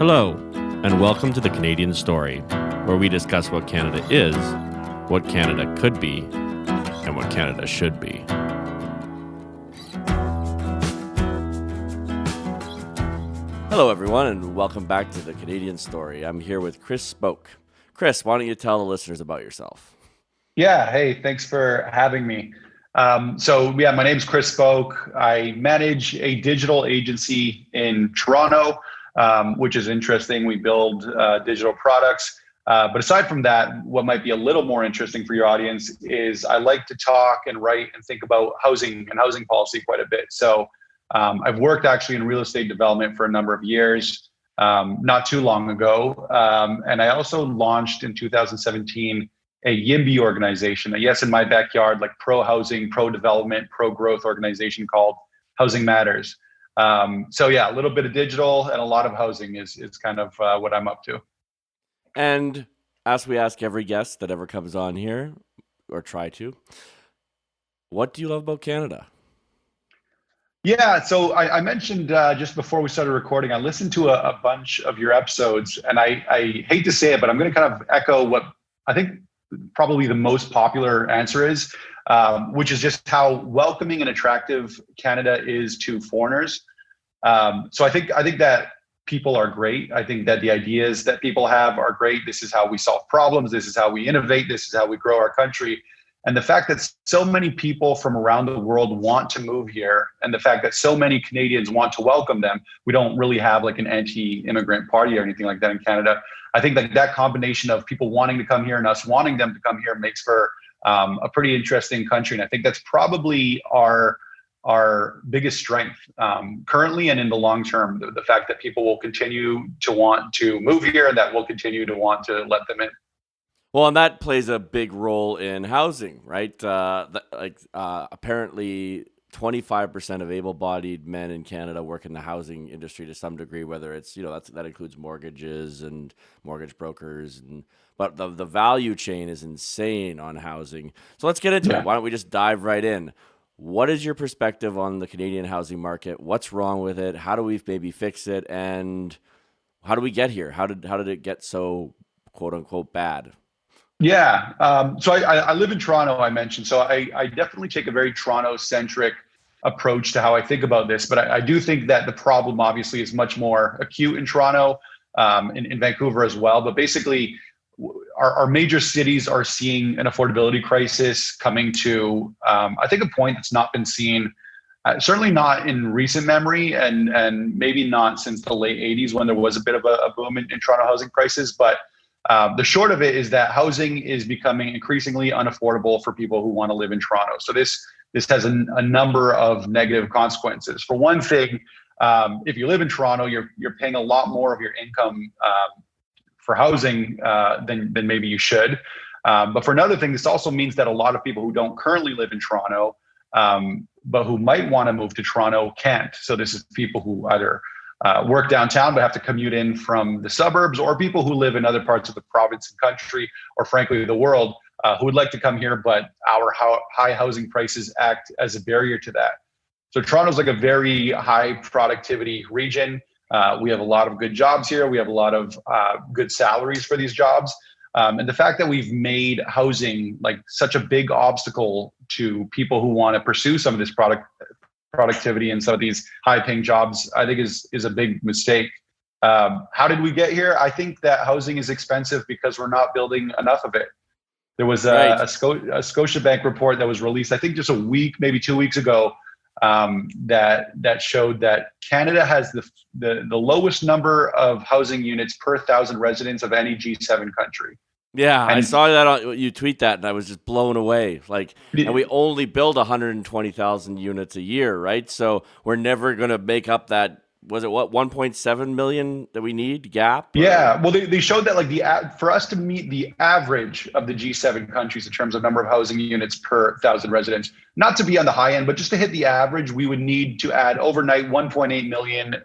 Hello, and welcome to the Canadian Story, where we discuss what Canada is, what Canada could be, and what Canada should be. Hello, everyone, and welcome back to the Canadian Story. I'm here with Chris Spoke. Chris, why don't you tell the listeners about yourself? Yeah, hey, thanks for having me. My name's Chris Spoke. I manage a digital agency in Toronto, which is interesting. We build digital products. But aside from that, what might be a little more interesting for your audience is I like to talk and write and think about housing and housing policy quite a bit. So I've worked actually in real estate development for a number of years, not too long ago. And I also launched in 2017 a YIMBY organization, a yes in my backyard, like pro-housing, pro-development, pro-growth organization called Housing Matters. A little bit of digital and a lot of housing is kind of what I'm up to. And as we ask every guest that ever comes on here, or try to, what do you love about Canada? Yeah, so I mentioned just before we started recording, I listened to a bunch of your episodes, and I hate to say it, but I'm going to kind of echo what I think probably the most popular answer is, which is just how welcoming and attractive Canada is to foreigners. So I think that people are great. I think that the ideas that people have are great. This is how we solve problems. This is how we innovate. This is how we grow our country. And the fact that so many people from around the world want to move here, and the fact that so many Canadians want to welcome them, we don't really have like an anti-immigrant party or anything like that in Canada. I think that combination of people wanting to come here and us wanting them to come here makes for a pretty interesting country. And I think that's probably our biggest strength currently and in the long term, the fact that people will continue to want to move here and that we'll continue to want to let them in. Well, and that plays a big role in housing, right? Apparently 25% of able-bodied men in Canada work in the housing industry to some degree, whether it's, that includes mortgages and mortgage brokers. But the value chain is insane on housing. So let's get into it. Why don't we just dive right in? What is your perspective on the Canadian housing market? What's wrong with it? How do we maybe fix it? And how do we get here? How did it get so quote unquote bad? Yeah. So I live in Toronto, I mentioned. So I definitely take a very Toronto-centric approach to how I think about this. But I do think that the problem obviously is much more acute in Toronto, in Vancouver as well. But basically, our major cities are seeing an affordability crisis coming to, I think, a point that's not been seen, certainly not in recent memory, and maybe not since the late 80s when there was a bit of a boom in Toronto housing prices. But the short of it is that housing is becoming increasingly unaffordable for people who want to live in Toronto. So this has a number of negative consequences. For one thing, if you live in Toronto, you're paying a lot more of your income for housing than maybe you should. But for another thing, this also means that a lot of people who don't currently live in Toronto, but who might want to move to Toronto can't. So this is people who either work downtown but have to commute in from the suburbs, or people who live in other parts of the province and country, or frankly the world, who would like to come here, but our high housing prices act as a barrier to that. So Toronto's like a very high productivity region. We have a lot of good jobs here. We have a lot of good salaries for these jobs. And the fact that we've made housing like such a big obstacle to people who want to pursue some of this productivity and some of these high-paying jobs, I think is a big mistake. How did we get here? I think that housing is expensive because we're not building enough of it. There was a Scotiabank report that was released, I think just a week, maybe 2 weeks ago, that showed that Canada has the lowest number of housing units per 1,000 residents of any G7 country. Yeah, I saw that you tweet that, and I was just blown away. And we only build 120,000 units a year, right? So we're never going to make up that. Was it 1.7 million that we need gap? Yeah, well, they showed that for us to meet the average of the G7 countries in terms of number of housing units per 1,000 residents, not to be on the high end, but just to hit the average, we would need to add overnight 1.8 million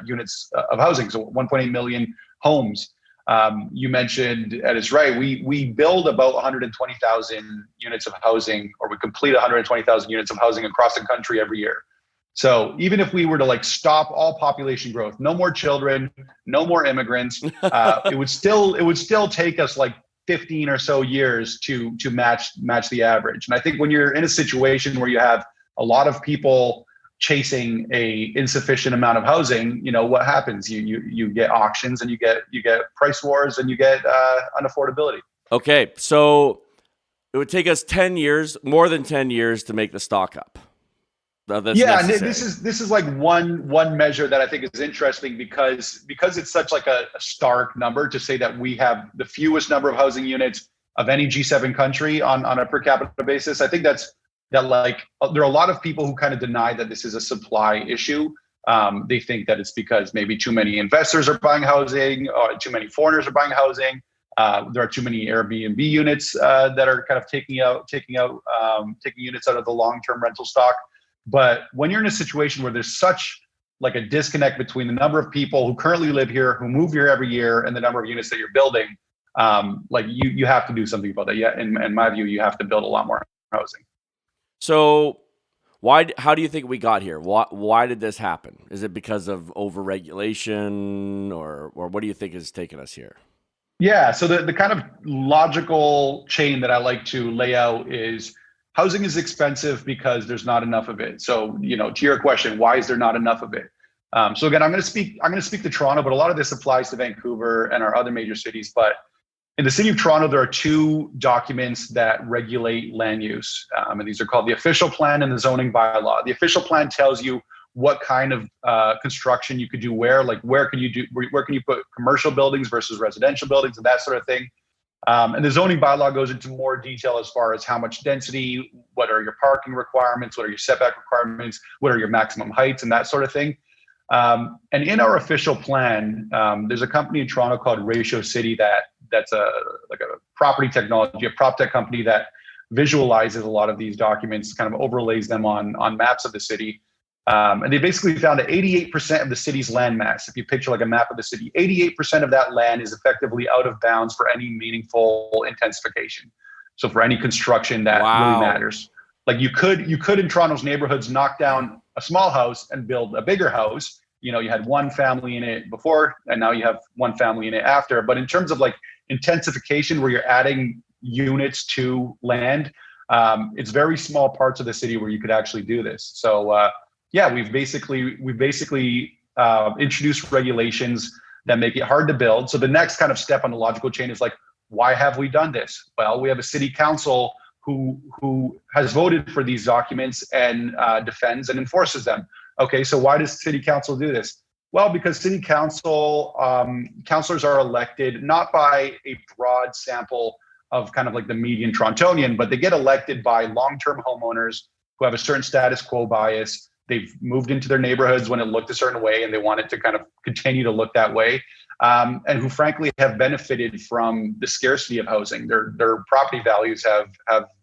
units of housing, so 1.8 million homes. You mentioned, and it's right, we build about 120,000 units of housing, or we complete 120,000 units of housing across the country every year. So even if we were to like stop all population growth, no more children, no more immigrants, it would still take us like 15 or so years to match the average. And I think when you're in a situation where you have a lot of people chasing a insufficient amount of housing, what happens? You get auctions, and you get price wars, and you get unaffordability. Okay, so it would take us 10 years, more than 10 years, to make the stock up. That's Yeah, and necessary. this is like one measure that I think is interesting because it's such like a stark number to say that we have the fewest number of housing units of any G7 country on a per capita basis. I think that like there are a lot of people who kind of deny that this is a supply issue. They think that it's because maybe too many investors are buying housing, or too many foreigners are buying housing. There are too many Airbnb units that are kind of taking units out of the long-term rental stock. But when you're in a situation where there's such like a disconnect between the number of people who currently live here, who move here every year, and the number of units that you're building, like you have to do something about that. Yeah, in my view, you have to build a lot more housing. So how do you think we got here? Why did this happen? Is it because of overregulation, or what do you think is taking us here? Yeah, so the kind of logical chain that I like to lay out is housing is expensive because there's not enough of it. So, to your question, why is there not enough of it? So again, I'm going to speak to Toronto, but a lot of this applies to Vancouver and our other major cities. But in the city of Toronto, there are two documents that regulate land use, and these are called the official plan and the zoning bylaw. The official plan tells you what kind of construction you could do where can you put commercial buildings versus residential buildings and that sort of thing. And the zoning bylaw goes into more detail as far as how much density, what are your parking requirements, what are your setback requirements, what are your maximum heights, and that sort of thing. And in our official plan, there's a company in Toronto called Ratio City that's a property technology, a prop tech company that visualizes a lot of these documents, kind of overlays them on maps of the city. And they basically found that 88% of the city's land mass, if you picture like a map of the city, 88% of that land is effectively out of bounds for any meaningful intensification. So for any construction that really matters. Like you could in Toronto's neighborhoods knock down a small house and build a bigger house. You had one family in it before, and now you have one family in it after. But in terms of like intensification, where you're adding units to land, it's very small parts of the city where you could actually do this. So yeah, we've basically introduced regulations that make it hard to build. So the next kind of step on the logical chain is like, why have we done this? Well, we have a city council who has voted for these documents and defends and enforces them. Okay, so why does city council do this? Well, because city council councilors are elected not by a broad sample of kind of like the median Torontonian, but they get elected by long-term homeowners who have a certain status quo bias. They've moved into their neighborhoods when it looked a certain way, and they want it to kind of continue to look that way, and who frankly have benefited from the scarcity of housing. Their property values have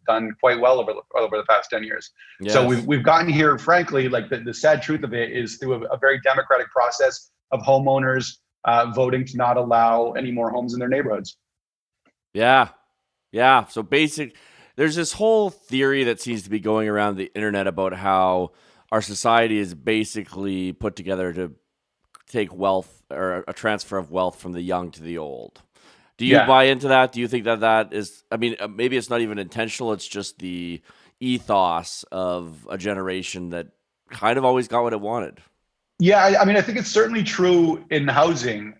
done quite well over the past 10 years. Yes. So we've gotten here, frankly, like the sad truth of it is through a very democratic process of homeowners voting to not allow any more homes in their neighborhoods. Yeah. So there's this whole theory that seems to be going around the internet about how our society is basically put together to take wealth, or a transfer of wealth, from the young to the old. Do you buy into that? Do you think that is, I mean, maybe it's not even intentional. It's just the ethos of a generation that kind of always got what it wanted. Yeah, I mean, I think it's certainly true in housing.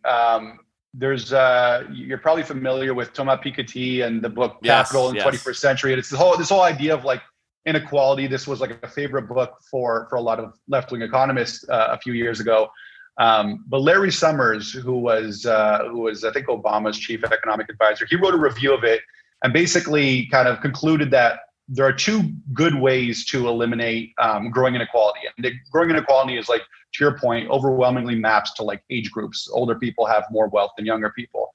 There's you're probably familiar with Thomas Piketty and the book Capital in the 21st Century. And it's this whole idea of like inequality. This was like a favorite book for a lot of left-wing economists a few years ago. But Larry Summers, who was I think Obama's chief economic advisor, he wrote a review of it and basically kind of concluded that there are two good ways to eliminate growing inequality. And the growing inequality is, like, to your point, overwhelmingly maps to like age groups. Older people have more wealth than younger people.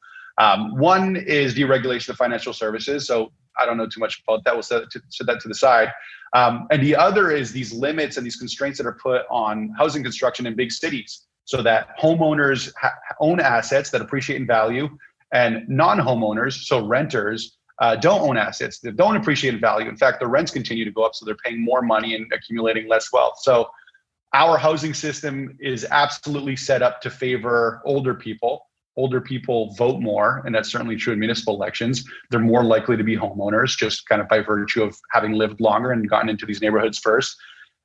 One is deregulation of financial services. So I don't know too much about that. We'll set that to the side. And the other is these limits and these constraints that are put on housing construction in big cities, so that homeowners own assets that appreciate in value, and non-homeowners, so renters, don't own assets that don't appreciate in value. In fact, the rents continue to go up, so they're paying more money and accumulating less wealth. So our housing system is absolutely set up to favor older people. Older people vote more, and that's certainly true in municipal elections. They're more likely to be homeowners, just kind of by virtue of having lived longer and gotten into these neighborhoods first.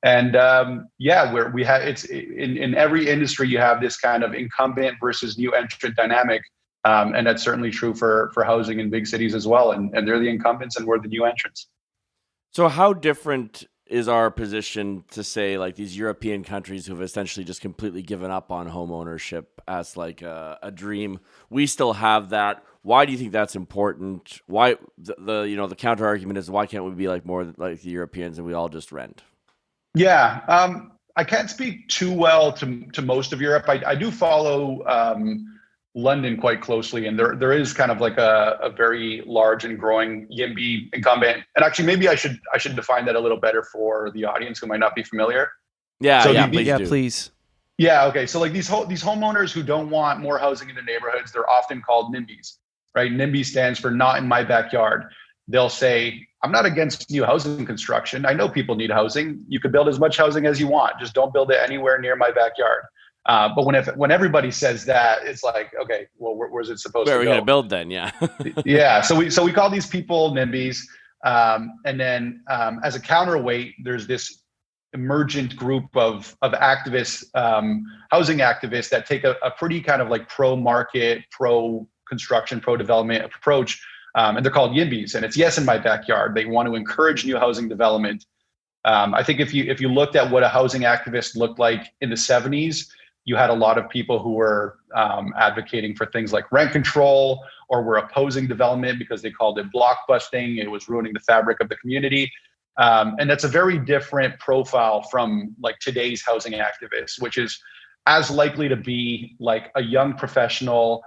And where we have, it's in every industry, you have this kind of incumbent versus new entrant dynamic. And that's certainly true for housing in big cities as well. And they're the incumbents and we're the new entrants. So how different is our position to say like these European countries who've essentially just completely given up on home ownership as like a dream? We still have that. Why do you think that's important? Why the counter argument is, why can't we be like more like the Europeans and we all just rent? Yeah, I can't speak too well to most of Europe. I do follow London quite closely, and there is kind of like a very large and growing YIMBY incumbent. And actually, maybe I should define that a little better for the audience who might not be familiar. Please. Yeah, okay. So like these homeowners who don't want more housing in their neighborhoods, they're often called NIMBYs, right? NIMBY stands for not in my backyard. They'll say, I'm not against new housing construction. I know people need housing. You could build as much housing as you want. Just don't build it anywhere near my backyard. But when everybody says that, it's like, okay, well, where's it supposed to go? Where are we going to build then? Yeah. Yeah. So we call these people NIMBYs. And then as a counterweight, there's this emergent group of activists, housing activists that take a pretty kind of like pro-market, pro-construction, pro-development approach. And they're called YIMBYs, and it's yes in my backyard. They want to encourage new housing development. I think if you looked at what a housing activist looked like in the 70s, you had a lot of people who were advocating for things like rent control, or were opposing development because they called it blockbusting. It was ruining the fabric of the community. And that's a very different profile from like today's housing activists, which is as likely to be like a young professional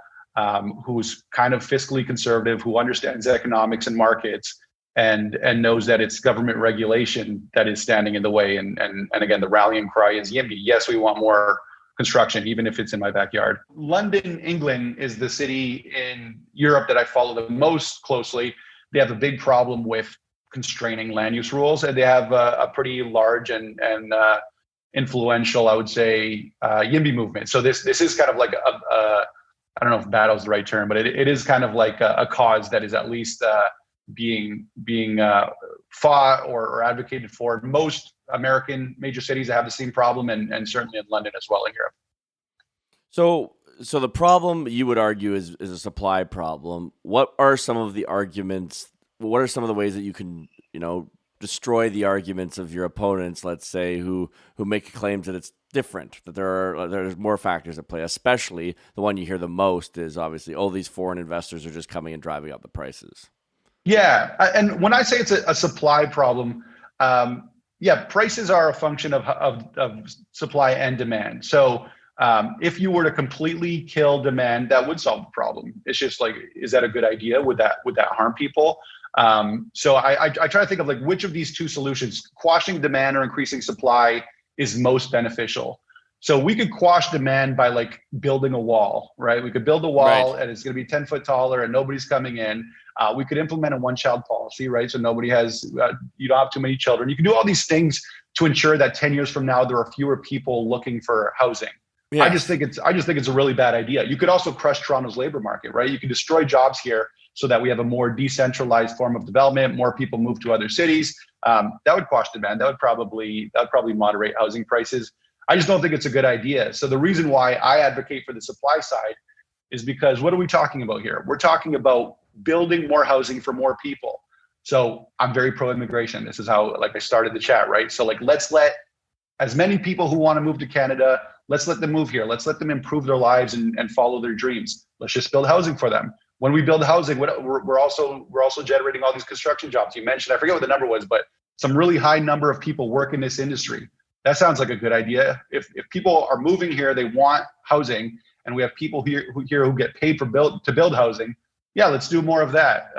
who's kind of fiscally conservative, who understands economics and markets, and knows that it's government regulation that is standing in the way. And again, the rallying cry is YIMBY. Yes, we want more construction, even if it's in my backyard. London, England is the city in Europe that I follow the most closely. They have a big problem with constraining land use rules, and they have a pretty large and influential, I would say, YIMBY movement. So this is kind of like I don't know if battle is the right term, but it is kind of like a cause that is at least being fought or advocated for. Most American major cities have the same problem, and certainly in London as well in Europe. So the problem, you would argue, is a supply problem. What are some of the arguments? What are some of the ways that you can, destroy the arguments of your opponents, let's say, who make claims that it's different, that there's more factors at play? Especially the one you hear the most is obviously, these foreign investors are just coming and driving up the prices. Yeah, and when I say it's a supply problem, prices are a function of supply and demand. So if you were to completely kill demand, that would solve the problem. It's just like, is that a good idea? Would that harm people? So I try to think of like which of these two solutions, quashing demand or increasing supply, is most beneficial. So we could quash demand by like building a wall, right? We could build a wall, right, and it's going to be 10 foot taller and nobody's coming in. We could implement a one-child policy, right? So nobody has, you don't have too many children. You can do all these things to ensure that 10 years from now, there are fewer people looking for housing. Yeah. I just think it's a really bad idea. You could also crush Toronto's labor market, right? You can destroy jobs here so that we have a more decentralized form of development. More people move to other cities. That would quash demand. That would probably moderate housing prices. I just don't think it's a good idea. So the reason why I advocate for the supply side is because what are we talking about here? We're talking about building more housing for more people. So I'm very pro-immigration. This is how, like, I started the chat, right? So like, let's let as many people who want to move to Canada, let's let them move here. Let's let them improve their lives and follow their dreams. Let's just build housing for them. When we build housing, we're also generating all these construction jobs. You mentioned, I forget what the number was, but some really high number of people work in this industry. That sounds like a good idea. If people are moving here, they want housing, and we have people here who get paid to build housing. Yeah, let's do more of that.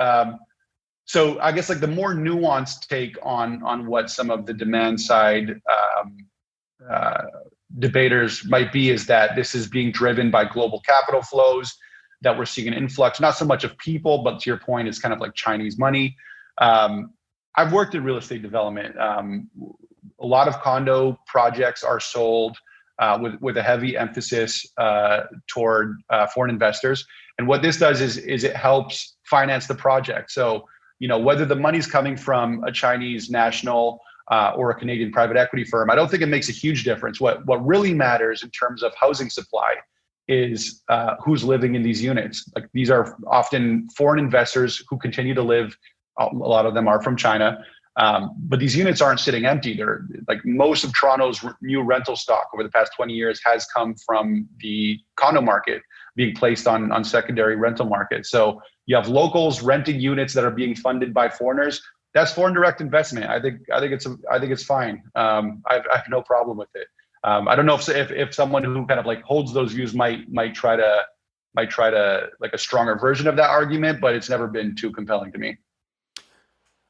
So I guess like the more nuanced take on what some of the demand side debaters might be is that this is being driven by global capital flows, that we're seeing an influx, not so much of people, but to your point, it's kind of like Chinese money. I've worked in real estate development. A lot of condo projects are sold with a heavy emphasis toward foreign investors. And what this does is it helps finance the project. So, whether the money's coming from a Chinese national or a Canadian private equity firm, I don't think it makes a huge difference. What really matters in terms of housing supply is who's living in these units. Like, these are often foreign investors who continue to live. A lot of them are from China. But these units aren't sitting empty. They're like, most of Toronto's new rental stock over the past 20 years has come from the condo market being placed on secondary rental market. So you have locals renting units that are being funded by foreigners. That's foreign direct investment. I think it's fine. I have no problem with it. I don't know if someone who kind of like holds those views might try to like a stronger version of that argument, but it's never been too compelling to me.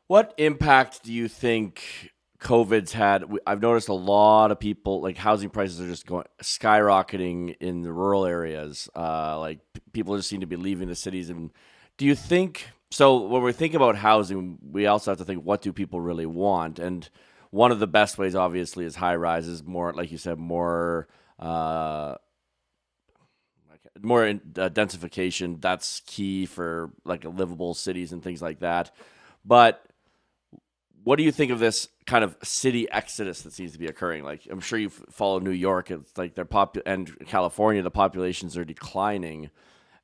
What impact do you think COVID's had? I've noticed a lot of people, like, housing prices are just going skyrocketing in the rural areas. Like, people just seem to be leaving the cities. And do you think, so when we think about housing, we also have to think, what do people really want? And one of the best ways, obviously, is high rises, more, like you said, more densification. That's key for like livable cities and things like that. But what do you think of this kind of city exodus that seems to be occurring? Like, I'm sure you follow New York. It's like and California, the populations are declining,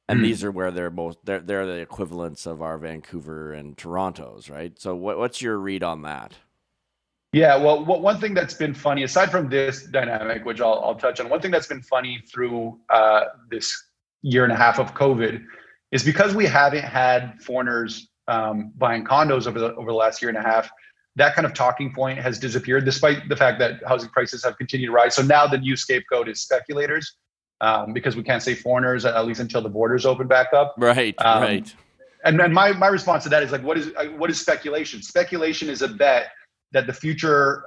and these are where they're the equivalents of our Vancouver and Toronto's, right? So what's your read on that? Yeah, well, one thing that's been funny, aside from this dynamic, which I'll touch on, one thing that's been funny through this year and a half of COVID is because we haven't had foreigners buying condos over the last year and a half. That kind of talking point has disappeared, despite the fact that housing prices have continued to rise. So now the new scapegoat is speculators, because we can't say foreigners, at least until the borders open back up. Right, right. And then my response to that is like, what is speculation? Speculation is a bet that the future,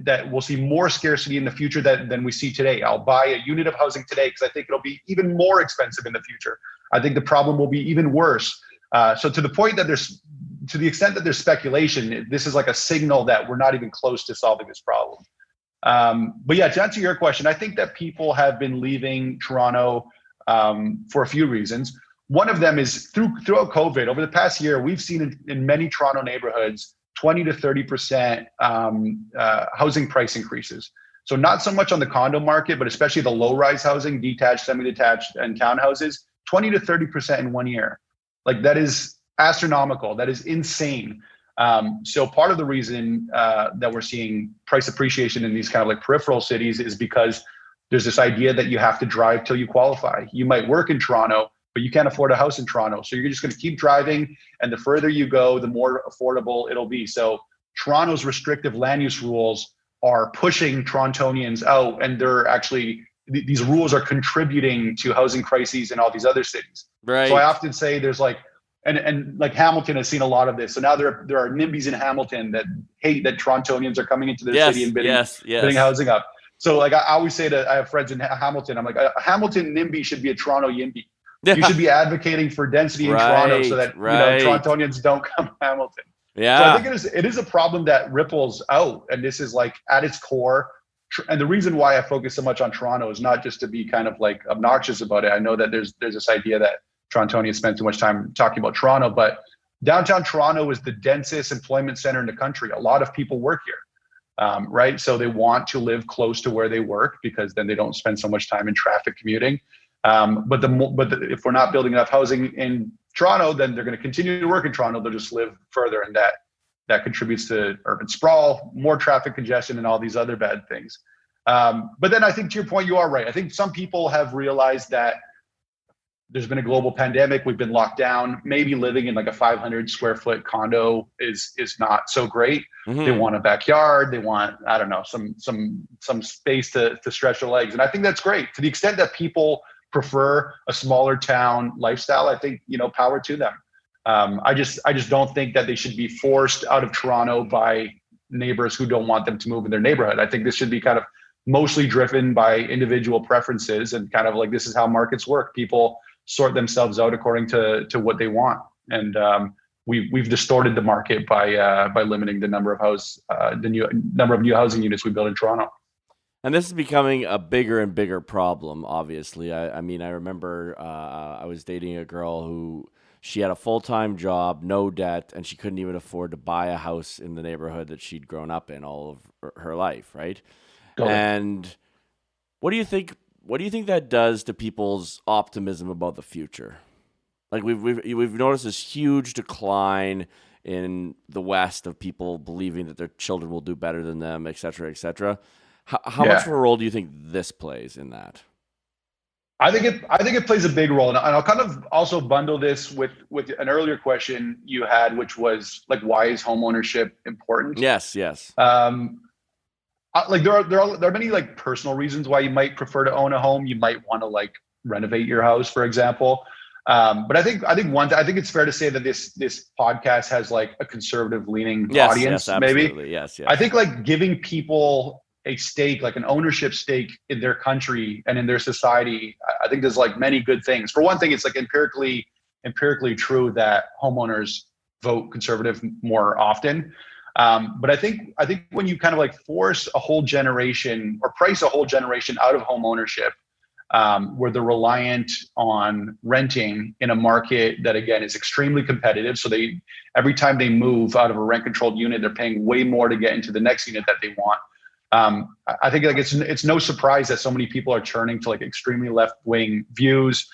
that we'll see more scarcity in the future than we see today. I'll buy a unit of housing today because I think it'll be even more expensive in the future. I think the problem will be even worse. So to the extent that there's speculation, this is like a signal that we're not even close to solving this problem. But yeah, to answer your question, I think that people have been leaving Toronto for a few reasons. One of them is throughout COVID, over the past year, we've seen in many Toronto neighborhoods 20 to 30% housing price increases. So not so much on the condo market, but especially the low-rise housing, detached, semi-detached, and townhouses, 20 to 30% in 1 year. Like, that is astronomical. That is insane. So part of the reason that we're seeing price appreciation in these kind of like peripheral cities is because there's this idea that you have to drive till you qualify. You might work in Toronto, but you can't afford a house in Toronto. So you're just going to keep driving. And the further you go, the more affordable it'll be. So Toronto's restrictive land use rules are pushing Torontonians out. And they're actually, these rules are contributing to housing crises in all these other cities. Right. So I often say there's like, and like Hamilton has seen a lot of this. So now there are NIMBYs in Hamilton that hate that Torontonians are coming into their city and bidding housing up. So like I always say I have friends in Hamilton, I'm like, a Hamilton NIMBY should be a Toronto YIMBY. You should be advocating for density in Toronto so that Torontonians don't come to Hamilton. Yeah. So I think it is a problem that ripples out, and this is like at its core. And the reason why I focus so much on Toronto is not just to be kind of like obnoxious about it. I know that there's this idea that Torontonians spend too much time talking about Toronto, but downtown Toronto is the densest employment center in the country. A lot of people work here, right? So they want to live close to where they work because then they don't spend so much time in traffic commuting. But if we're not building enough housing in Toronto, then they're going to continue to work in Toronto. They'll just live further, and that contributes to urban sprawl, more traffic congestion, and all these other bad things. But then I think, to your point, you are right. I think some people have realized that there's been a global pandemic. We've been locked down. Maybe living in like a 500 square foot condo is not so great. Mm-hmm. They want a backyard. They want, I don't know, some space to stretch their legs. And I think that's great. To the extent that people prefer a smaller town lifestyle, I think, power to them. I just don't think that they should be forced out of Toronto by neighbors who don't want them to move in their neighborhood. I think this should be kind of mostly driven by individual preferences, and kind of like, this is how markets work. People sort themselves out according to what they want. And we've distorted the market by limiting the number of number of new housing units we build in Toronto. And this is becoming a bigger and bigger problem, obviously. I mean, I remember I was dating a girl who she had a full-time job, no debt, and she couldn't even afford to buy a house in the neighborhood that she'd grown up in all of her life, right? Totally. And what do you think? What do you think that does to people's optimism about the future? Like we've noticed this huge decline in the West of people believing that their children will do better than them, et cetera, et cetera. How much of Yeah. a role do you think this plays in that? I think it plays a big role, and I'll kind of also bundle this with an earlier question you had, which was like, why is home ownership important? Yes, yes. Um, like there are many like personal reasons why you might prefer to own a home. You might want to like renovate your house, for example. But I think it's fair to say that this podcast has like a conservative leaning Yes, yes, audience. Maybe absolutely. Yes, I yes. think like giving people a stake, like an ownership stake in their country and in their society, I think there's like many good things. For one thing, it's like empirically true that homeowners vote conservative more often. But I think when you kind of like force a whole generation or price a whole generation out of home ownership, where they're reliant on renting in a market that again is extremely competitive. So they every time they move out of a rent controlled unit, they're paying way more to get into the next unit that they want. I think like it's no surprise that so many people are turning to like extremely left wing views,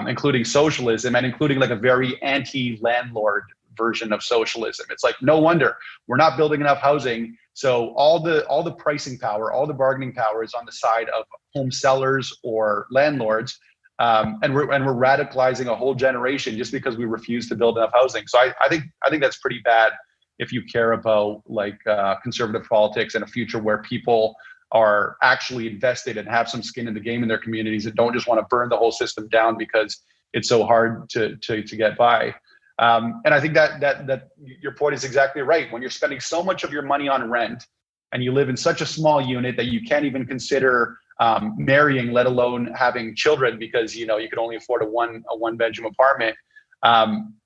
including socialism and including like a very anti landlord version of socialism. It's like no wonder we're not building enough housing. So all the pricing power, all the bargaining power is on the side of home sellers or landlords, and we're radicalizing a whole generation just because we refuse to build enough housing. So I think that's pretty bad if you care about like conservative politics and a future where people are actually invested and have some skin in the game in their communities and don't just want to burn the whole system down because it's so hard to get by. And I think that your point is exactly right. When you're spending so much of your money on rent and you live in such a small unit that you can't even consider marrying, let alone having children, because you can only afford a one bedroom apartment.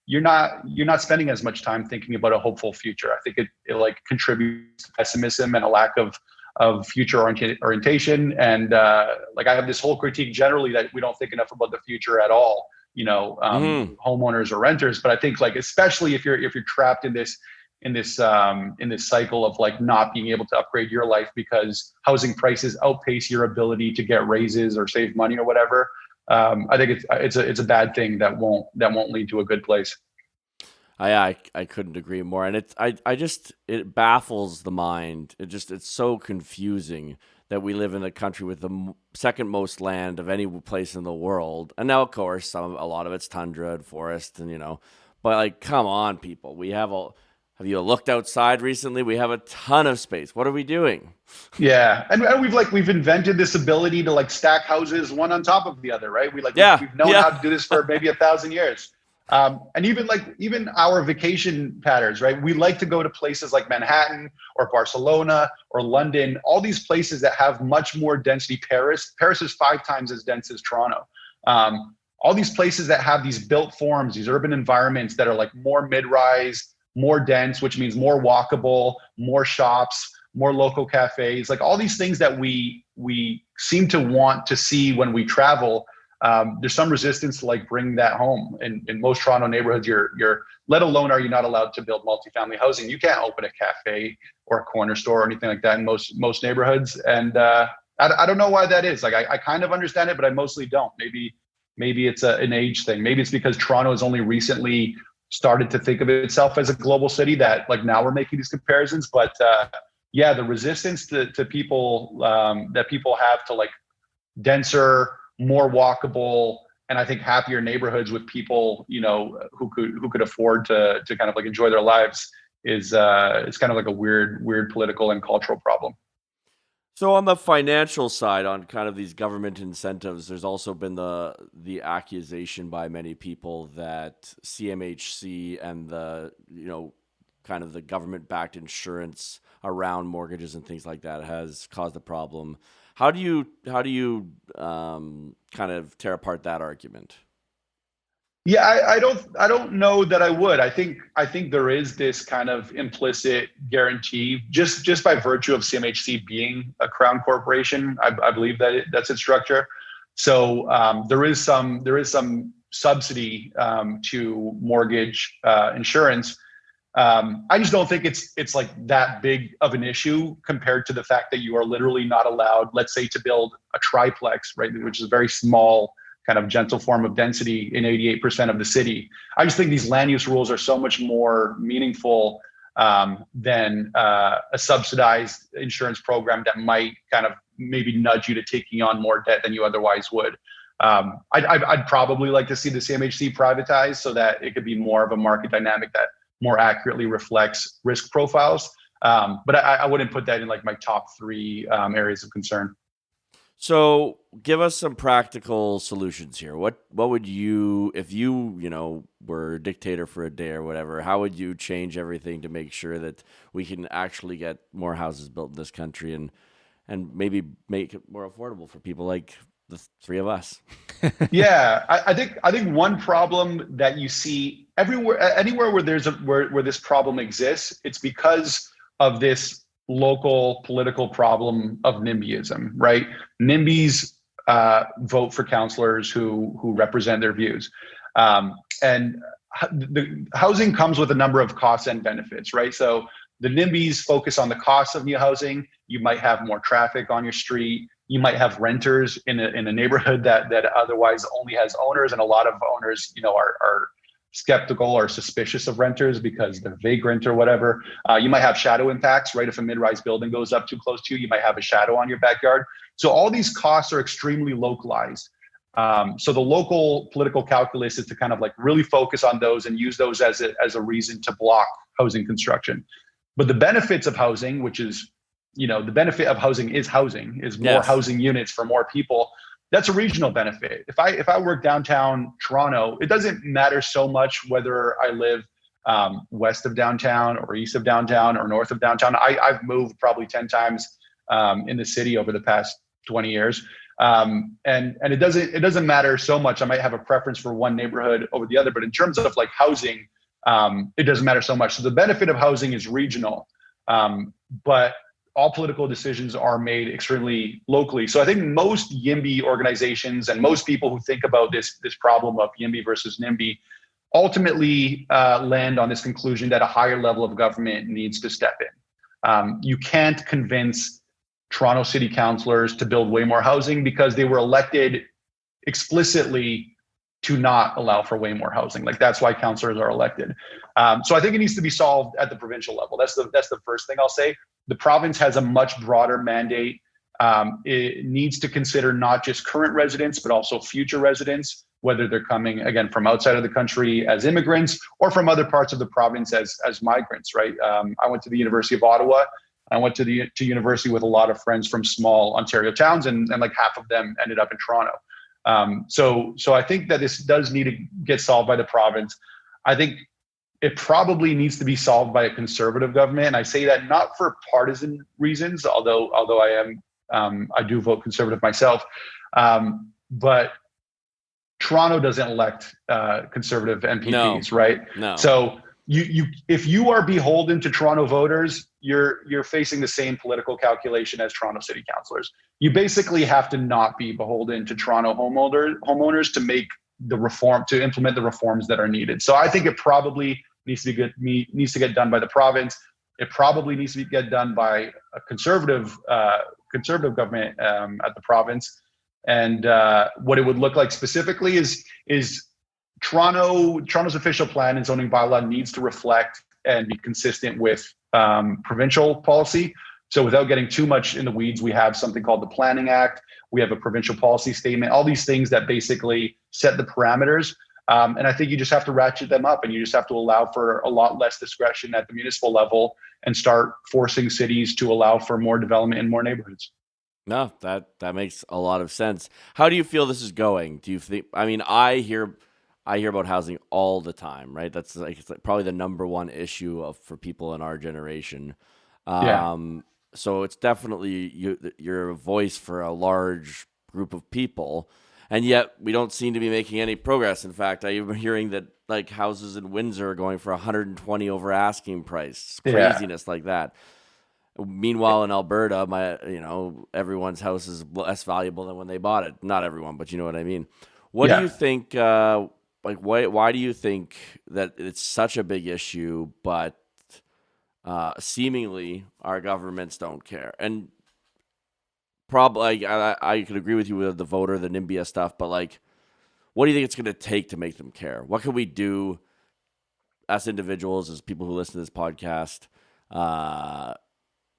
You're not spending as much time thinking about a hopeful future. I think it like contributes to pessimism and a lack of future orientation. And like I have this whole critique generally that we don't think enough about the future at all. Homeowners or renters. But I think like especially if you're trapped in this cycle of like not being able to upgrade your life because housing prices outpace your ability to get raises or save money or whatever. I think it's a bad thing that won't lead to a good place. I couldn't agree more, and it baffles the mind. It's so confusing that we live in a country with the second most land of any place in the world, and now of course a lot of it's tundra and forest, and but like come on, people, have you looked outside recently? We have a ton of space. What are we doing? Yeah, and we've invented this ability to like stack houses one on top of the other, right? Yeah, We've known yeah. how to do this for maybe 1,000 years. And even our vacation patterns, right? We like to go to places like Manhattan or Barcelona or London, all these places that have much more density. Paris is 5 times as dense as Toronto. All these places that have these built forms, these urban environments that are like more mid-rise, more dense, which means more walkable, more shops, more local cafes, like all these things that we seem to want to see when we travel. There's some resistance to like bring that home. In most Toronto neighborhoods, you're let alone are you not allowed to build multifamily housing. You can't open a cafe or a corner store or anything like that in most neighborhoods. And I don't know why that is. Like I kind of understand it, but I mostly don't. Maybe it's an age thing. Maybe it's because Toronto has only recently started to think of itself as a global city that like now we're making these comparisons. But yeah, the resistance to people that people have to like denser, more walkable, and I think happier neighborhoods with people, who could afford to kind of like enjoy their lives is it's kind of like a weird political and cultural problem. So on the financial side, on kind of these government incentives, there's also been the accusation by many people that CMHC and the kind of the government-backed insurance around mortgages and things like that has caused a problem. How do you kind of tear apart that argument? Yeah, I don't know that I would. I think there is this kind of implicit guarantee just by virtue of CMHC being a crown corporation. I believe that that's its structure. So there is some subsidy to mortgage insurance. I just don't think it's like that big of an issue compared to the fact that you are literally not allowed, let's say, to build a triplex, right, which is a very small kind of gentle form of density in 88% of the city. I just think these land use rules are so much more meaningful than a subsidized insurance program that might kind of maybe nudge you to taking on more debt than you otherwise would. I'd probably like to see the CMHC privatized so that it could be more of a market dynamic that more accurately reflects risk profiles. But I wouldn't put that in like my top three areas of concern. So give us some practical solutions here. What would you, if you were a dictator for a day or whatever, how would you change everything to make sure that we can actually get more houses built in this country and maybe make it more affordable for people like the three of us? Yeah, I think one problem that you see everywhere, anywhere where where this problem exists, it's because of this local political problem of NIMBYism, right? NIMBYs vote for councillors who represent their views, and the housing comes with a number of costs and benefits, right? So the NIMBYs focus on the cost of new housing. You might have more traffic on your street. You might have renters in a neighborhood that otherwise only has owners, and a lot of owners, are skeptical or suspicious of renters because they're vagrant or whatever. You might have shadow impacts, right? If a mid-rise building goes up too close to you, you might have a shadow on your backyard. So all these costs are extremely localized. So the local political calculus is to kind of like really focus on those and use those as a reason to block housing construction. But the benefits of housing, which is the benefit of housing is more Yes. housing units for more people. That's a regional benefit. If I work downtown Toronto, it doesn't matter so much whether I live west of downtown or east of downtown or north of downtown. I've moved probably 10 times in the city over the past 20 years. And it doesn't matter so much. I might have a preference for one neighborhood over the other, but in terms of like housing, it doesn't matter so much. So the benefit of housing is regional, but all political decisions are made extremely locally. So I think most YIMBY organizations and most people who think about this problem of YIMBY versus NIMBY ultimately land on this conclusion that a higher level of government needs to step in. You can't convince Toronto city councillors to build way more housing because they were elected explicitly to not allow for way more housing. Like that's why councillors are elected. So I think it needs to be solved at the provincial level. That's the first thing I'll say. The province has a much broader mandate. It needs to consider not just current residents, but also future residents, whether they're coming again from outside of the country as immigrants or from other parts of the province as migrants. Right? I went to the University of Ottawa. I went to university with a lot of friends from small Ontario towns, and like half of them ended up in Toronto. So I think that this does need to get solved by the province. I think it probably needs to be solved by a conservative government. And I say that not for partisan reasons, although I do vote conservative myself. But Toronto doesn't elect conservative MPPs, right? No. So if you are beholden to Toronto voters, you're facing the same political calculation as Toronto city councillors. You basically have to not be beholden to Toronto homeowners to make to implement the reforms that are needed. So I think it probably needs to get done by the province. It probably needs to get done by a conservative government at the province. And what it would look like specifically is Toronto's official plan and zoning bylaw needs to reflect and be consistent with provincial policy. So without getting too much in the weeds, we have something called the Planning Act. We have a provincial policy statement, all these things that basically set the parameters. And I think you just have to ratchet them up, and you just have to allow for a lot less discretion at the municipal level and start forcing cities to allow for more development in more neighborhoods. No, that makes a lot of sense. How do you feel this is going? Do you think? I mean, I hear about housing all the time, right? That's it's like probably the number one issue for people in our generation. Yeah. So it's definitely you're a voice for a large group of people. And yet we don't seem to be making any progress. In fact, I'm hearing that like houses in Windsor are going for 120 over asking price, Yeah. craziness like that. Meanwhile, in Alberta, everyone's house is less valuable than when they bought it. Not everyone, but you know what I mean. What do you Yeah. think? Why do you think that it's such a big issue, but seemingly our governments don't care? And probably, I could agree with you with the voter, the NIMBY stuff, but like, what do you think it's going to take to make them care? What can we do as individuals, as people who listen to this podcast,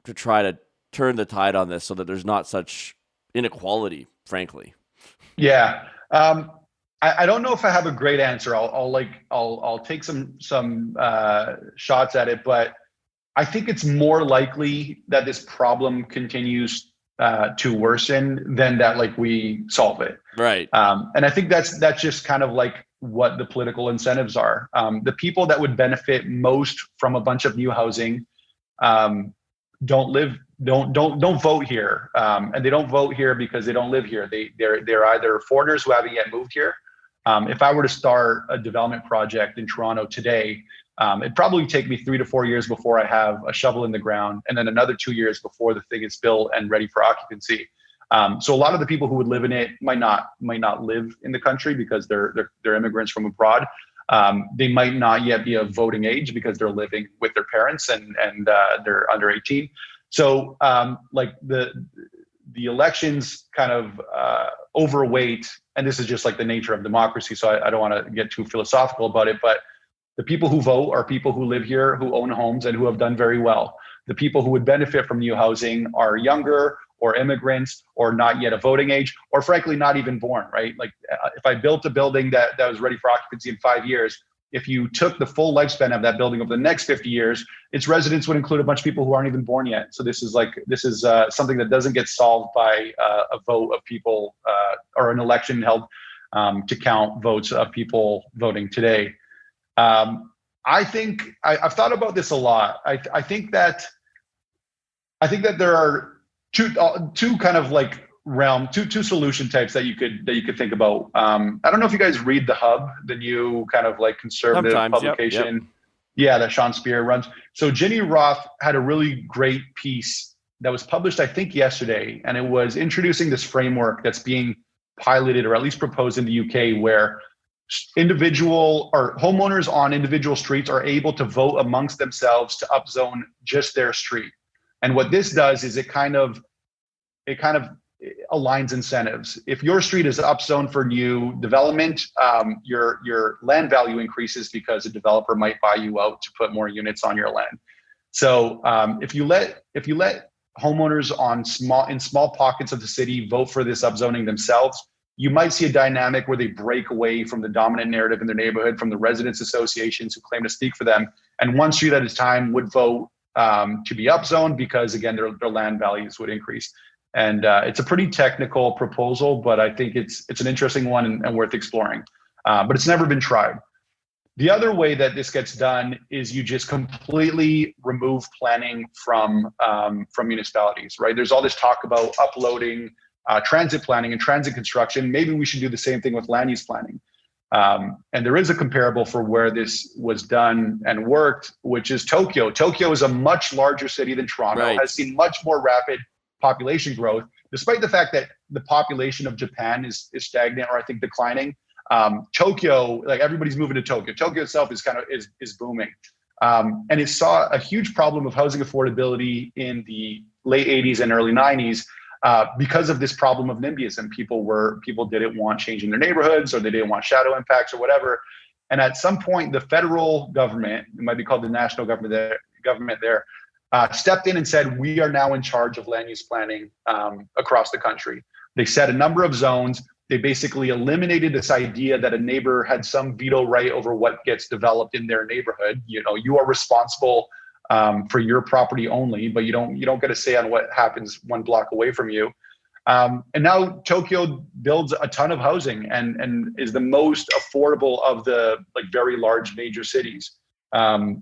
to try to turn the tide on this so that there's not such inequality, frankly? Yeah. I don't know if I have a great answer. I'll take some shots at it, but I think it's more likely that this problem continues to worsen than that like we solve it. Right. And I think that's just kind of like what the political incentives are. The people that would benefit most from a bunch of new housing don't vote here, and they don't vote here because they don't live here. They're either foreigners who haven't yet moved here. If I were to start a development project in Toronto today, it'd probably take me 3 to 4 years before I have a shovel in the ground, and then another 2 years before the thing is built and ready for occupancy. So a lot of the people who would live in it might not live in the country because they're immigrants from abroad. They might not yet be of voting age because they're living with their parents and they're under 18. So like the elections kind of overweight, and this is just like the nature of democracy. So I don't want to get too philosophical about it, but the people who vote are people who live here, who own homes, and who have done very well. The people who would benefit from new housing are younger or immigrants or not yet of voting age, or frankly, not even born, right? Like if I built a building that was ready for occupancy in 5 years, if you took the full lifespan of that building over the next 50 years, its residents would include a bunch of people who aren't even born yet. So this is something that doesn't get solved by a vote of people or an election held to count votes of people voting today. I think I've thought about this a lot. I think that there are two kind of like two solution types that you could think about. I don't know if you guys read The Hub, the new kind of like conservative publication. Yep. Yeah, that Sean Spear runs. So Ginny Roth had a really great piece that was published, I think, yesterday, and it was introducing this framework that's being piloted or at least proposed in the UK, where individual or homeowners on individual streets are able to vote amongst themselves to upzone just their street. And what this does is it kind of aligns incentives. If your street is upzoned for new development, your land value increases because a developer might buy you out to put more units on your land. So if you let homeowners in small pockets of the city vote for this upzoning themselves, you might see a dynamic where they break away from the dominant narrative in their neighborhood, from the residents associations who claim to speak for them, and one street at a time would vote to be upzoned because, again, their land values would increase. And it's a pretty technical proposal, but I think it's an interesting one and worth exploring. But it's never been tried. The other way that this gets done is you just completely remove planning from municipalities, right? There's all this talk about uploading transit planning and transit construction. Maybe we should do the same thing with land use planning. And there is a comparable for where this was done and worked, which is Tokyo. Tokyo is a much larger city than Toronto, right. Has seen much more rapid population growth, despite the fact that the population of Japan is stagnant or I think declining. Tokyo, like everybody's moving to Tokyo. Tokyo itself is booming. And it saw a huge problem of housing affordability in the late 80s and early 90s. Because of this problem of Nimbyism. People didn't want change in their neighborhoods, or they didn't want shadow impacts or whatever. And at some point, the federal government, it might be called the national government there, stepped in and said, we are now in charge of land use planning across the country. They set a number of zones. They basically eliminated this idea that a neighbor had some veto right over what gets developed in their neighborhood. You know, you are responsible for your property only, but you don't get a say on what happens one block away from you. And now Tokyo builds a ton of housing and is the most affordable of the like very large major cities.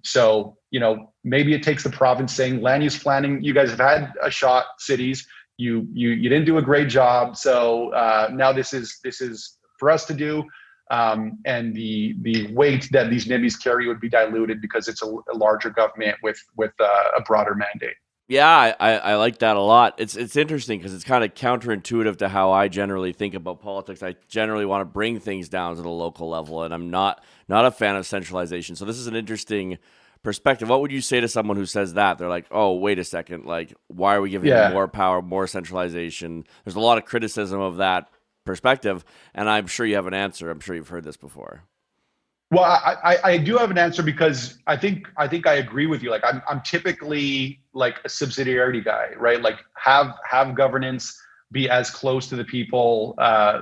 So, you know, maybe it takes the province saying land use planning, you guys have had a shot, cities, you didn't do a great job. So now this is for us to do. And the weight that these NIMBYs carry would be diluted because it's a larger government with a broader mandate. Yeah, I like that a lot. It's interesting because it's kind of counterintuitive to how I generally think about politics. I generally want to bring things down to the local level, and I'm not a fan of centralization. So this is an interesting perspective. What would you say to someone who says that? They're like, oh, wait a second. Like, why are we giving them more power, more centralization? There's a lot of criticism of that perspective, and I'm sure you have an answer. I'm sure you've heard this before. Well, I do have an answer because I think I agree with you. Like I'm typically like a subsidiarity guy, right? Like have governance be as close to the people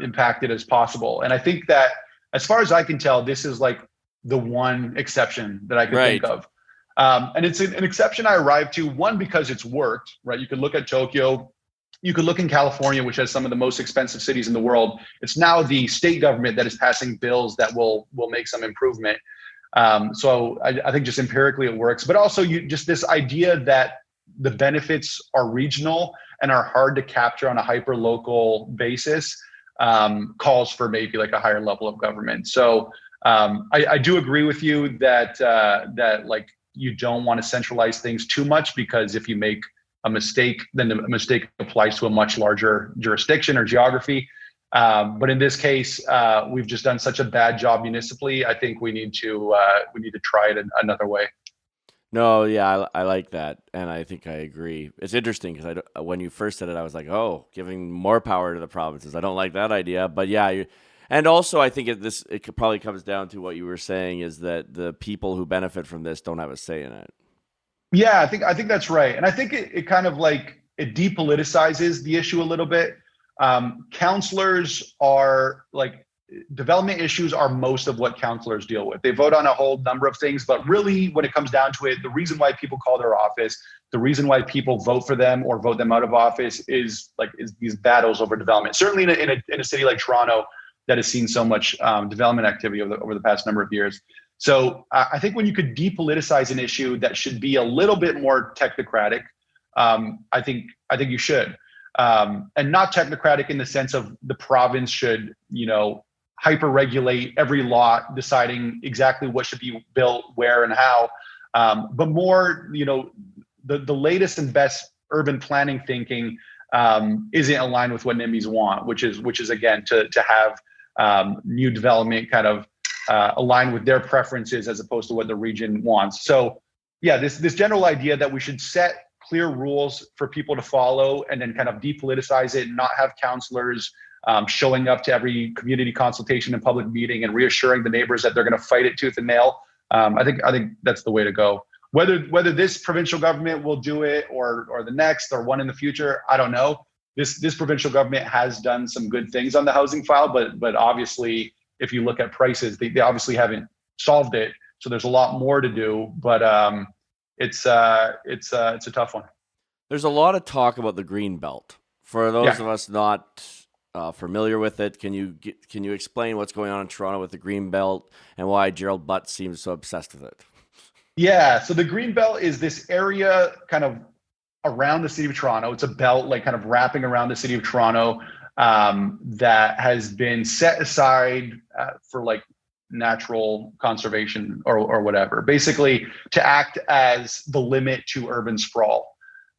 impacted as possible. And I think that as far as I can tell, this is like the one exception that I can think of. And it's an exception I arrived to, one, because it's worked, right? You could look at Tokyo. You could look in California, which has some of the most expensive cities in the world. It's now the state government that is passing bills that will make some improvement. So I think just empirically it works. But also just this idea that the benefits are regional and are hard to capture on a hyper local basis calls for maybe like a higher level of government. So I do agree with you that like you don't want to centralize things too much, because if you make a mistake, then the mistake applies to a much larger jurisdiction or geography. But in this case, we've just done such a bad job municipally. I think we need to try it another way. No, yeah, I like that, and I think I agree. It's interesting because when you first said it, I was like, oh, giving more power to the provinces. I don't like that idea, but yeah, and also I think it probably comes down to what you were saying, is that the people who benefit from this don't have a say in it. Yeah, I think that's right. And I think it kind of like it depoliticizes the issue a little bit. Councillors are like, development issues are most of what councillors deal with. They vote on a whole number of things, but really when it comes down to it, the reason why people call their office, the reason why people vote for them or vote them out of office is these battles over development. Certainly in a city like Toronto that has seen so much development activity over the past number of years. So I think when you could depoliticize an issue that should be a little bit more technocratic, I think you should, and not technocratic in the sense of the province should, hyper regulate every lot, deciding exactly what should be built, where, and how, but more, the latest and best urban planning thinking isn't aligned with what NIMBYs want, which is again to have new development kind of align with their preferences as opposed to what the region wants. So yeah, this general idea that we should set clear rules for people to follow and then kind of depoliticize it and not have councillors showing up to every community consultation and public meeting and reassuring the neighbors that they're going to fight it tooth and nail. I think that's the way to go. Whether this provincial government will do it or the next or one in the future, I don't know. This provincial government has done some good things on the housing file, but obviously, if you look at prices, they obviously haven't solved it. So there's a lot more to do, but it's a tough one. There's a lot of talk about the green belt. For those of us not familiar with it, can you explain what's going on in Toronto with the green belt and why Gerald Butt seems so obsessed with it? Yeah, so the green belt is this area kind of around the city of Toronto. It's a belt like kind of wrapping around the city of Toronto. That has been set aside for like natural conservation or whatever, basically to act as the limit to urban sprawl.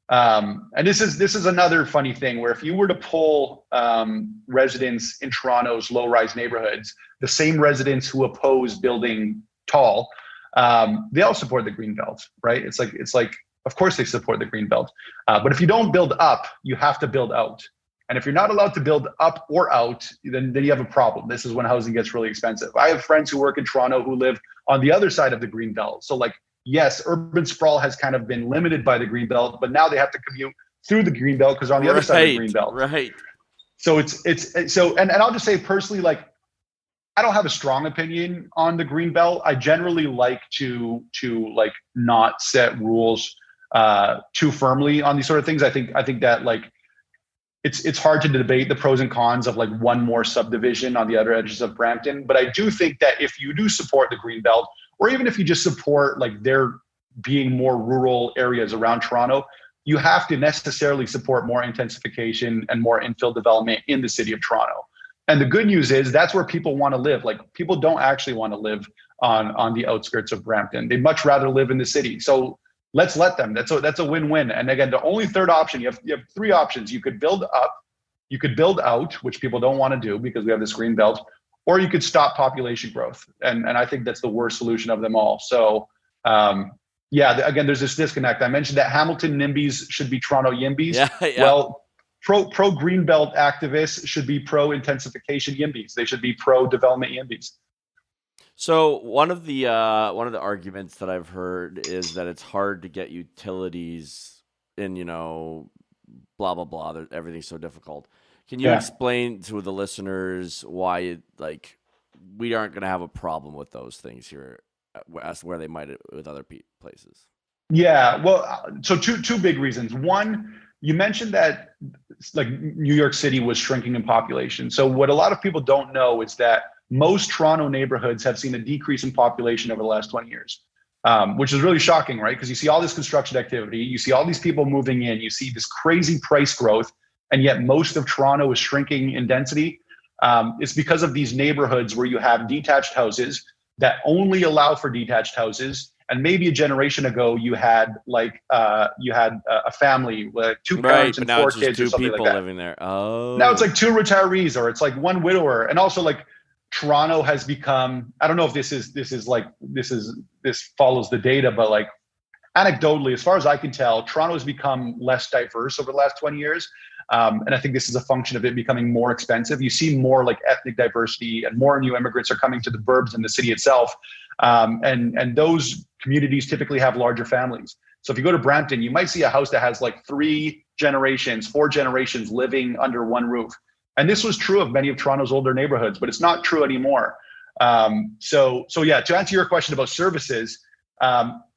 And this is another funny thing where if you were to poll residents in Toronto's low-rise neighborhoods, the same residents who oppose building tall, they all support the green belt, right? It's like of course they support the green belt, but if you don't build up, you have to build out. And if you're not allowed to build up or out, then you have a problem. This is when housing gets really expensive. I have friends who work in Toronto who live on the other side of the green belt. So like, yes, urban sprawl has kind of been limited by the green belt, but now they have to commute through the green belt because on the other side of the green belt. Right. So and I'll just say personally, like, I don't have a strong opinion on the green belt. I generally like to like not set rules too firmly on these sort of things. I think that like, it's hard to debate the pros and cons of like one more subdivision on the other edges of Brampton. But I do think that if you do support the green belt, or even if you just support like there being more rural areas around Toronto, you have to necessarily support more intensification and more infill development in the city of Toronto. And the good news is that's where people want to live. Like, people don't actually want to live on the outskirts of Brampton. They'd much rather live in the city. So let's let them. That's a win-win. And again, the only third option, you have three options. You could build up, you could build out, which people don't want to do because we have this green belt, or you could stop population growth. And I think that's the worst solution of them all. So again, there's this disconnect. I mentioned that Hamilton NIMBYs should be Toronto YIMBYs. Yeah. Well, pro Greenbelt activists should be pro intensification YIMBYs. They should be pro development YIMBYs. So one of the arguments that I've heard is that it's hard to get utilities in, blah blah blah. Everything's so difficult. Can you explain to the listeners why we aren't going to have a problem with those things here, as where they might with other places? Yeah, well, so two big reasons. One, you mentioned that New York City was shrinking in population. So what a lot of people don't know is that most Toronto neighborhoods have seen a decrease in population over the last 20 years, which is really shocking, right? Because you see all this construction activity, you see all these people moving in, you see this crazy price growth, and yet most of Toronto is shrinking in density. It's because of these neighborhoods where you have detached houses that only allow for detached houses. And maybe a generation ago, you had a family with two parents and four kids or something like that. Living there. Oh, now it's like two retirees, or it's like one widower. And also, like, Toronto has become, I don't know if this follows the data, but like, anecdotally, as far as I can tell, Toronto has become less diverse over the last 20 years. And I think this is a function of it becoming more expensive. You see more like ethnic diversity, and more new immigrants are coming to the burbs in the city itself. And those communities typically have larger families. So if you go to Brampton, you might see a house that has like 4 generations living under one roof. And this was true of many of Toronto's older neighborhoods, but it's not true anymore. So yeah, to answer your question about services,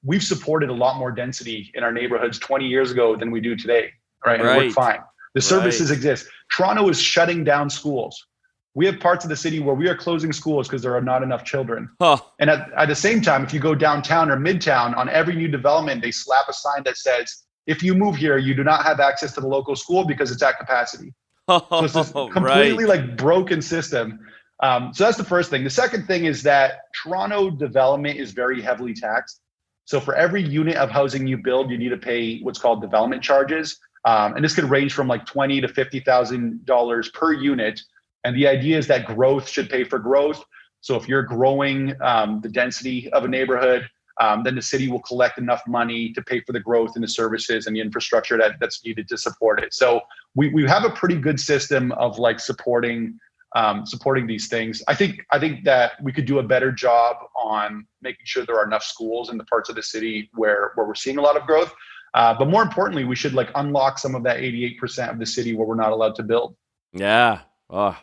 we've supported a lot more density in our neighborhoods 20 years ago than we do today, right? And it worked fine. The services exist. Toronto is shutting down schools. We have parts of the city where we are closing schools because there are not enough children. And at the same time, if you go downtown or midtown, on every new development, they slap a sign that says, if you move here, you do not have access to the local school because it's at capacity. So it's this completely like broken system. So that's the first thing. The second thing is that Toronto development is very heavily taxed. So for every unit of housing you build, you need to pay what's called development charges. And this could range from like $20,000 to $50,000 per unit. And the idea is that growth should pay for growth. So if you're growing the density of a neighborhood, then the city will collect enough money to pay for the growth and the services and the infrastructure that's needed to support it. So we have a pretty good system of like supporting these things. I think that we could do a better job on making sure there are enough schools in the parts of the city where we're seeing a lot of growth. But more importantly, we should like unlock some of that 88% of the city where we're not allowed to build. Yeah. Oh,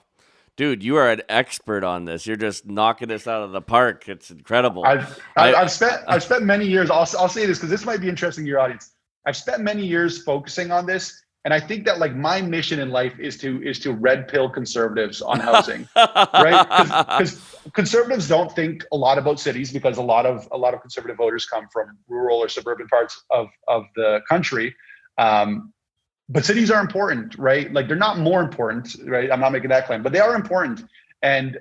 dude, you are an expert on this. You're just knocking this out of the park. It's incredible. I've spent many years. I'll say this because this might be interesting to your audience. I've spent many years focusing on this, and I think that like my mission in life is to red pill conservatives on housing, right? Because conservatives don't think a lot about cities because a lot of conservative voters come from rural or suburban parts of the country. But cities are important, right? Like, they're not more important, right? I'm not making that claim, but they are important. And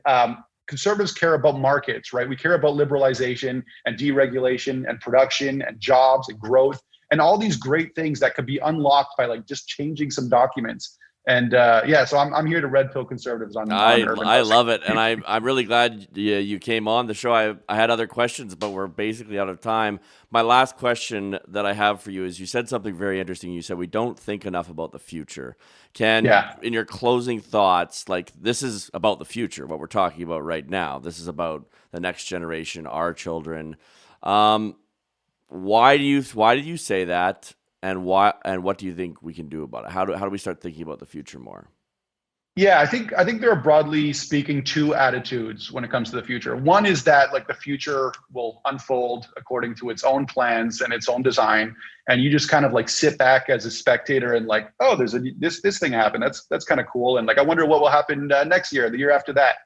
conservatives care about markets, right? We care about liberalization and deregulation and production and jobs and growth and all these great things that could be unlocked by like just changing some documents. And so I'm here to red pill conservatives on urban I love it, and I'm really glad you came on the show. I had other questions, but we're basically out of time. My last question that I have for you is: you said something very interesting. You said we don't think enough about the future. In your closing thoughts, like, this is about the future, what we're talking about right now. This is about the next generation, our children. Why do you say that? And what do you think we can do about it? How do we start thinking about the future more? Yeah, I think there are, broadly speaking, two attitudes when it comes to the future. One is that like the future will unfold according to its own plans and its own design, and you just kind of like sit back as a spectator and like, oh, there's this thing happened. That's kind of cool, and like I wonder what will happen next year, the year after that.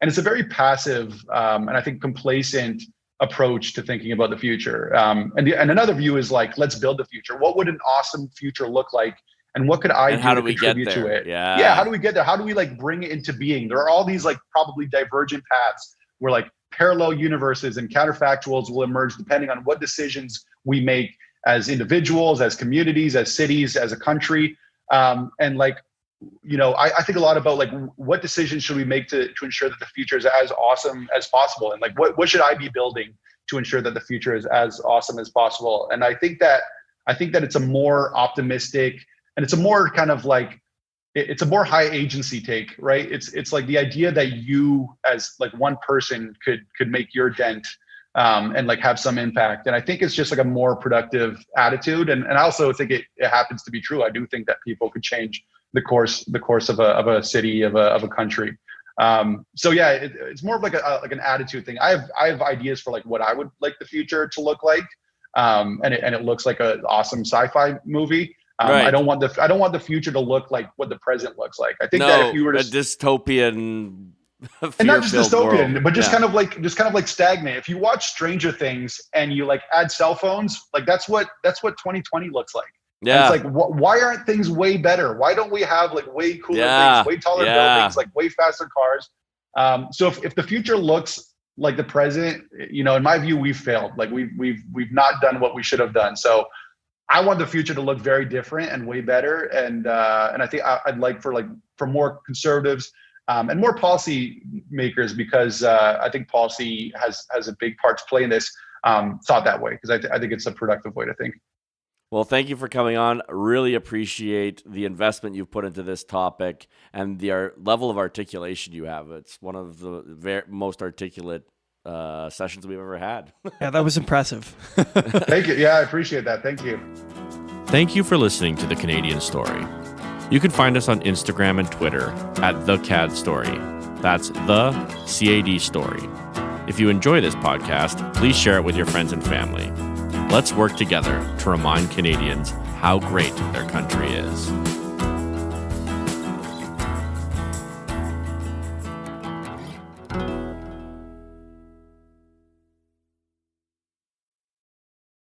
And it's a very passive and I think complacent approach to thinking about the future. And another view is like, let's build the future. What would an awesome future look like? And what could I do to contribute to it? Yeah. How do we get there? How do we like bring it into being? There are all these like probably divergent paths where like parallel universes and counterfactuals will emerge depending on what decisions we make as individuals, as communities, as cities, as a country. And like, I think a lot about like what decisions should we make to ensure that the future is as awesome as possible, and like what should I be building to ensure that the future is as awesome as possible. And I think that it's a more optimistic, and it's a more kind of like, it's a more high agency take, right? It's like the idea that you as like one person could make your dent and like have some impact. And I think it's just like a more productive attitude. And I also think it happens to be true. I do think that people could change the course of a city, of a country. So yeah, it's more of like an attitude thing. I have ideas for like what I would like the future to look like. And it looks like an awesome sci-fi movie. Right. I don't want the future to look like what the present looks like. I think that if you were to a dystopian, and not just dystopian, world. but just kind of like stagnant. If you watch Stranger Things and you like add cell phones, like that's what 2020 looks like. Yeah. And it's like, why aren't things way better? Why don't we have like way cooler things, way taller buildings, like way faster cars? So if the future looks like the present, in my view, we've failed. Like we've not done what we should have done. So I want the future to look very different and way better. And I think I'd like for more conservatives and more policy makers, because I think policy has a big part to play in this, thought that way, because I think it's a productive way to think. Well, thank you for coming on. Really appreciate the investment you've put into this topic and the level of articulation you have. It's one of the most articulate sessions we've ever had. Yeah, that was impressive. Thank you. Yeah, I appreciate that. Thank you. Thank you for listening to The Canadian Story. You can find us on Instagram and Twitter at The CAD Story. That's The CAD Story. If you enjoy this podcast, please share it with your friends and family. Let's work together to remind Canadians how great their country is.